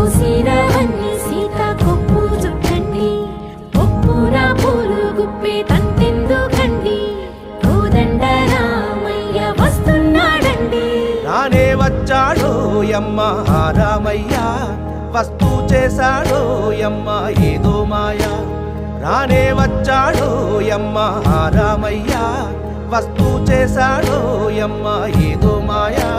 కోసిరవన్నీ సీత కొప్పు చుట్టండి ఒప్పున పూలు గుప్పే తంతెందుకండి కోదండ రామయ్య వస్తున్నాడండి రానే వచ్చాడో యమ్మ రామయ్య వస్తూ చేశాడో యమ్మ ఏదో మాయా రానే వచ్చాడో యమ్మ రామయ్య వస్తూ చేశాడో యమ్మ ఏదో మాయా